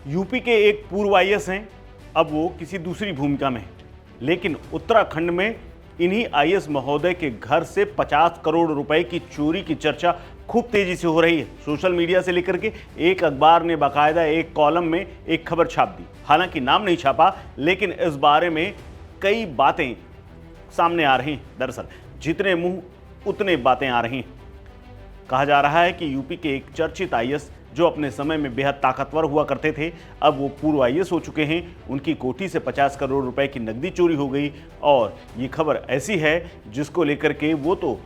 UP के एक पूर्व आईएएस हैं, अब वो किसी दूसरी भूमिका में हैं, लेकिन उत्तराखंड में इन्हीं आईएएस महोदय के घर से 50 करोड़ रुपए की चोरी की चर्चा खूब तेजी से हो रही है। सोशल मीडिया से लेकर के एक अखबार ने बाकायदा एक कॉलम में एक खबर छाप दी। हालांकि नाम नहीं छापा, लेकिन इस बारे में कई बातें सामने आ रही हैं। दरअसल जितने मुंह उतने बातें आ रही हैं। कहा जा रहा है कि यूपी के एक चर्चित आईएएस जो अपने समय में बेहद ताकतवर हुआ करते थे, अब वो पूर्व आईएएस हो चुके हैं। उनकी कोठी से 50 करोड़ रुपए की नकदी चोरी हो गई और ये खबर ऐसी है जिसको लेकर के वो तो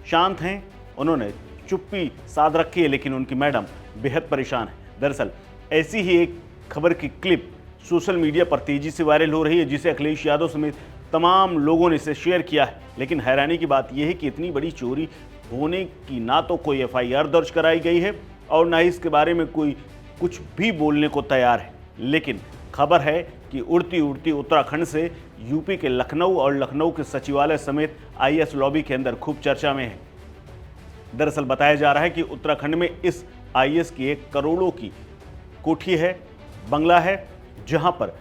शांत हैं, उन्होंने चुप्पी साध रखी है, लेकिन उनकी मैडम बेहद परेशान है। दरअसल ऐसी ही एक खबर की क्लिप सोशल मीडिया पर तेजी से वायरल हो रही है, जिसे अखिलेश यादव समेत तमाम लोगों ने इसे शेयर किया है। लेकिन हैरानी की बात यह है कि इतनी बड़ी चोरी होने की ना तो कोई एफआईआर दर्ज कराई गई है और ना ही इसके बारे में कोई कुछ भी बोलने को तैयार है। लेकिन खबर है कि उड़ती उड़ती उत्तराखंड से यूपी के लखनऊ और लखनऊ के सचिवालय समेत आईएएस लॉबी के अंदर खूब चर्चा में है। दरअसल बताया जा रहा है कि उत्तराखंड में इस आईएएस की एक करोड़ों की कोठी है, बंगला है, जहां पर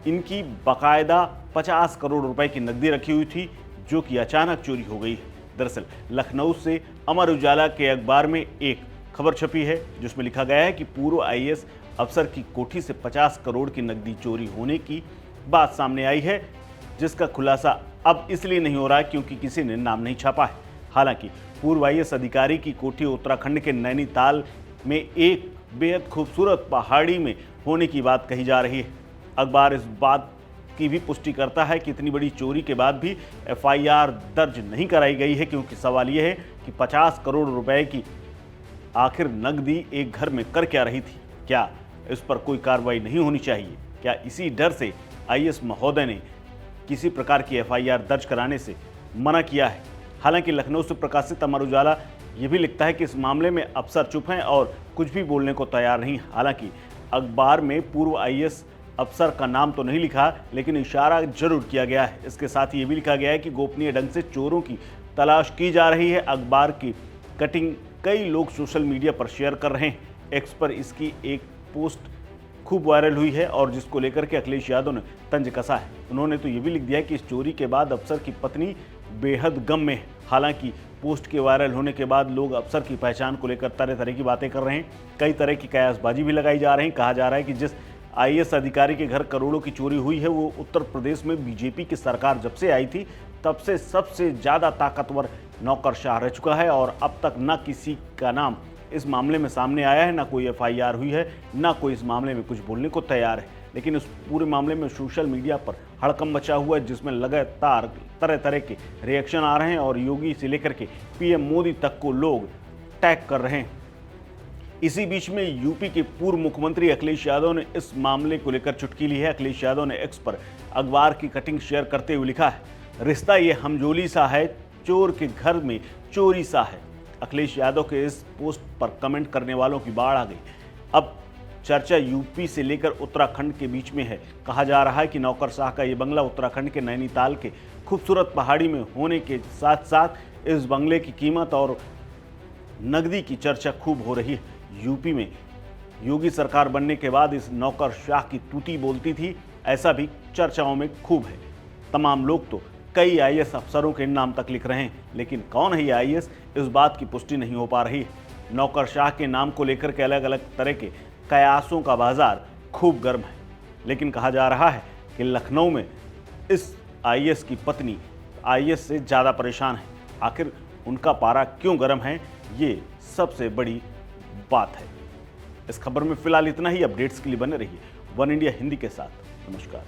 इनकी बाकायदा 50 करोड़ रुपए की नकदी रखी हुई थी, जो कि अचानक चोरी हो गई है। दरअसल लखनऊ से अमर उजाला के अखबार में एक खबर छपी है जिसमें लिखा गया है कि पूर्व आईएएस अफसर की कोठी से 50 करोड़ की नकदी चोरी होने की बात सामने आई है, जिसका खुलासा अब इसलिए नहीं हो रहा है क्योंकि किसी ने नाम नहीं छापा है। हालांकि पूर्व आईएएस अधिकारी की कोठी उत्तराखंड के नैनीताल में एक बेहद खूबसूरत पहाड़ी में होने की बात कही जा रही है। अखबार इस बात की भी पुष्टि करता है कि इतनी बड़ी चोरी के बाद भी एफआईआर दर्ज नहीं कराई गई है, क्योंकि सवाल यह है कि 50 करोड़ रुपए की आखिर नकदी एक घर में कर क्या रही थी। क्या इस पर कोई कार्रवाई नहीं होनी चाहिए? क्या इसी डर से आईएएस महोदय ने किसी प्रकार की एफआईआर दर्ज कराने से मना किया है? हालांकि लखनऊ से प्रकाशित अमर उजाला ये भी लिखता है कि इस मामले में अफसर चुप हैं और कुछ भी बोलने को तैयार नहीं। हालांकि अखबार में पूर्व आईएएस अफसर का नाम तो नहीं लिखा, लेकिन इशारा जरूर किया गया है। इसके साथ ये भी लिखा गया है कि गोपनीय ढंग से चोरों की तलाश की जा रही है। अखबार की कटिंग कई लोग सोशल मीडिया पर शेयर कर रहे हैं। एक्स पर इसकी एक पोस्ट खूब वायरल हुई है और जिसको लेकर के अखिलेश यादव ने तंज कसा है। उन्होंने तो ये भी लिख दिया है कि इस चोरी के बाद अफसर की पत्नी बेहद गम में है। हालांकि पोस्ट के वायरल होने के बाद लोग अफसर की पहचान को लेकर तरह तरह की बातें कर रहे हैं। कई तरह की कयासबाजी भी लगाई जा रही है। कहा जा रहा है कि जिस आईएएस अधिकारी के घर करोड़ों की चोरी हुई है, वो उत्तर प्रदेश में बीजेपी की सरकार जब से आई थी तब से सबसे ज़्यादा ताकतवर नौकरशाह रह चुका है और अब तक न किसी का नाम इस मामले में सामने आया है, ना कोई एफआईआर हुई है, ना कोई इस मामले में कुछ बोलने को तैयार है। लेकिन इस पूरे मामले में सोशल मीडिया पर हड़कंप मचा हुआ है, जिसमें लगातार तरह तरह के रिएक्शन आ रहे हैं और योगी से लेकर के पीएम मोदी तक को लोग टैग कर रहे हैं। इसी बीच में यूपी के पूर्व मुख्यमंत्री अखिलेश यादव ने इस मामले को लेकर चुटकी ली है। अखिलेश यादव ने एक्स पर अखबार की कटिंग शेयर करते हुए लिखा है, रिश्ता ये हमजोली सा है, चोर के घर में चोरी सा है। अखिलेश यादव के इस पोस्ट पर कमेंट करने वालों की बाढ़ आ गई। अब चर्चा यूपी से लेकर उत्तराखंड के बीच में है। कहा जा रहा है कि नौकरशाह का ये बंगला उत्तराखंड के नैनीताल के खूबसूरत पहाड़ी में होने के साथ साथ इस बंगले की कीमत और नकदी की चर्चा खूब हो रही है। यूपी में योगी सरकार बनने के बाद इस नौकरशाह की तूती बोलती थी, ऐसा भी चर्चाओं में खूब है। तमाम लोग तो कई आईएएस अफसरों के नाम तक लिख रहे हैं, लेकिन कौन है ये आईएएस, इस बात की पुष्टि नहीं हो पा रही है। नौकरशाह के नाम को लेकर के अलग अलग तरह के कयासों का बाजार खूब गर्म है। लेकिन कहा जा रहा है कि लखनऊ में इस आईएएस की पत्नी आईएएस से ज़्यादा परेशान है। आखिर उनका पारा क्यों गर्म है, ये सबसे बड़ी बात है। इस खबर में फिलहाल इतना ही। अपडेट्स के लिए बने रहिए वन इंडिया हिंदी के साथ। नमस्कार।